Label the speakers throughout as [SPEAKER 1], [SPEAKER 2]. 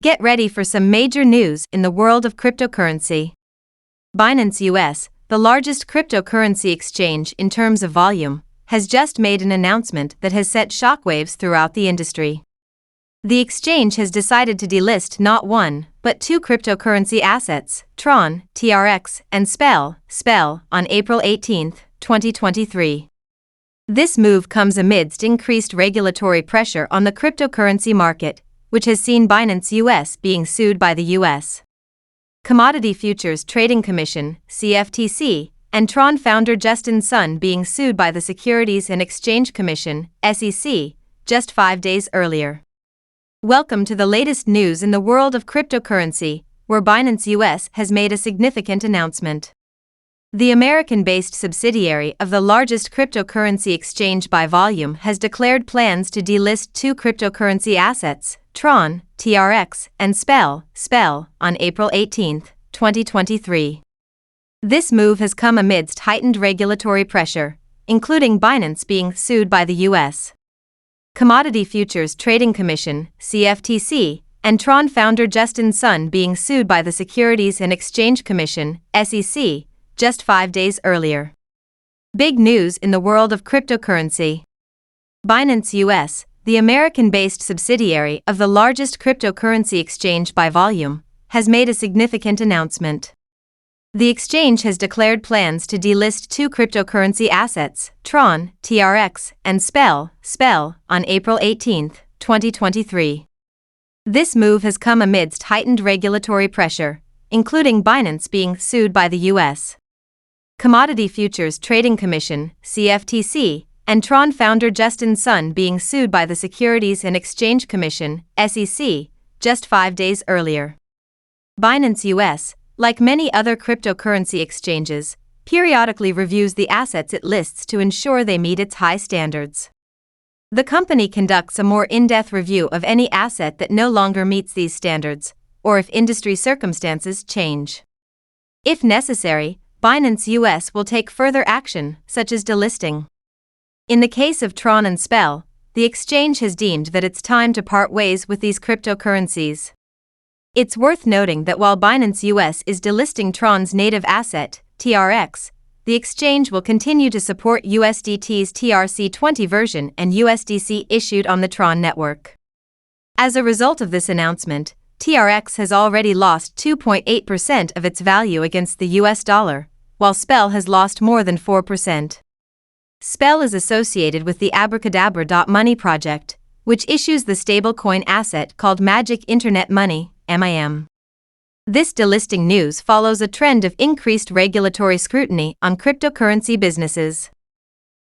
[SPEAKER 1] Get ready for some major news in the world of cryptocurrency. Binance US, the largest cryptocurrency exchange in terms of volume, has just made an announcement that has set shockwaves throughout the industry. The exchange has decided to delist not one, but two cryptocurrency assets, Tron, TRX, and SPEL, on April 18, 2023. This move comes amidst increased regulatory pressure on the cryptocurrency market, which has seen Binance US being sued by the U.S. Commodity Futures Trading Commission, CFTC, and Tron founder Justin Sun being sued by the Securities and Exchange Commission, SEC, just 5 days earlier. Welcome to the latest news in the world of cryptocurrency, where Binance US has made a significant announcement. The American-based subsidiary of the largest cryptocurrency exchange by volume has declared plans to delist two cryptocurrency assets, Tron, TRX, and SPEL, on April 18, 2023. This move has come amidst heightened regulatory pressure, including Binance being sued by the U.S. Commodity Futures Trading Commission, CFTC, and Tron founder Justin Sun being sued by the Securities and Exchange Commission, SEC, just 5 days earlier. Big news in the world of cryptocurrency. Binance US, the American-based subsidiary of the largest cryptocurrency exchange by volume, has made a significant announcement. The exchange has declared plans to delist two cryptocurrency assets, Tron, TRX, and SPEL, on April 18, 2023. This move has come amidst heightened regulatory pressure, including Binance being sued by the U.S. Commodity Futures Trading Commission, CFTC, and Tron founder Justin Sun being sued by the Securities and Exchange Commission, SEC, just 5 days earlier. Binance US, like many other cryptocurrency exchanges, periodically reviews the assets it lists to ensure they meet its high standards. The company conducts a more in-depth review of any asset that no longer meets these standards, or if industry circumstances change. If necessary, Binance US will take further action, such as delisting. In the case of Tron and SPEL, the exchange has deemed that it's time to part ways with these cryptocurrencies. It's worth noting that while Binance US is delisting Tron's native asset, TRX, the exchange will continue to support USDT's TRC20 version and USDC issued on the Tron network. As a result of this announcement, TRX has already lost 2.8% of its value against the US dollar, while SPEL has lost more than 4%. SPEL is associated with the Abracadabra.money project, which issues the stablecoin asset called Magic Internet Money, MIM. This delisting news follows a trend of increased regulatory scrutiny on cryptocurrency businesses.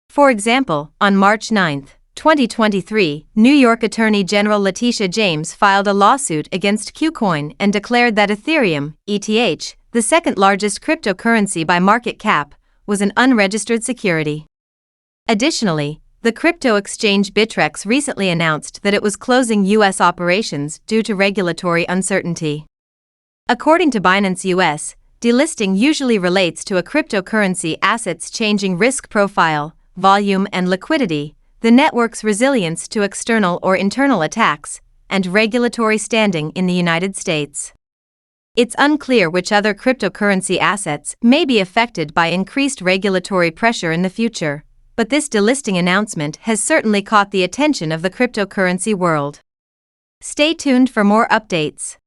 [SPEAKER 1] For example, on March 9, 2023, New York Attorney General Letitia James filed a lawsuit against KuCoin and declared that Ethereum, ETH, the second largest cryptocurrency by market cap, was an unregistered security. Additionally, the crypto exchange Bittrex recently announced that it was closing U.S. operations due to regulatory uncertainty. According to Binance US, delisting usually relates to a cryptocurrency asset's changing risk profile, volume and liquidity, the network's resilience to external or internal attacks, and regulatory standing in the United States. It's unclear which other cryptocurrency assets may be affected by increased regulatory pressure in the future, but this delisting announcement has certainly caught the attention of the cryptocurrency world. Stay tuned for more updates.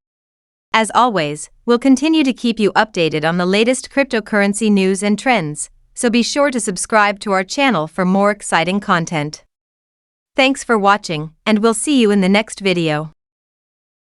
[SPEAKER 1] As always, we'll continue to keep you updated on the latest cryptocurrency news and trends, so be sure to subscribe to our channel for more exciting content. Thanks for watching, and we'll see you in the next video.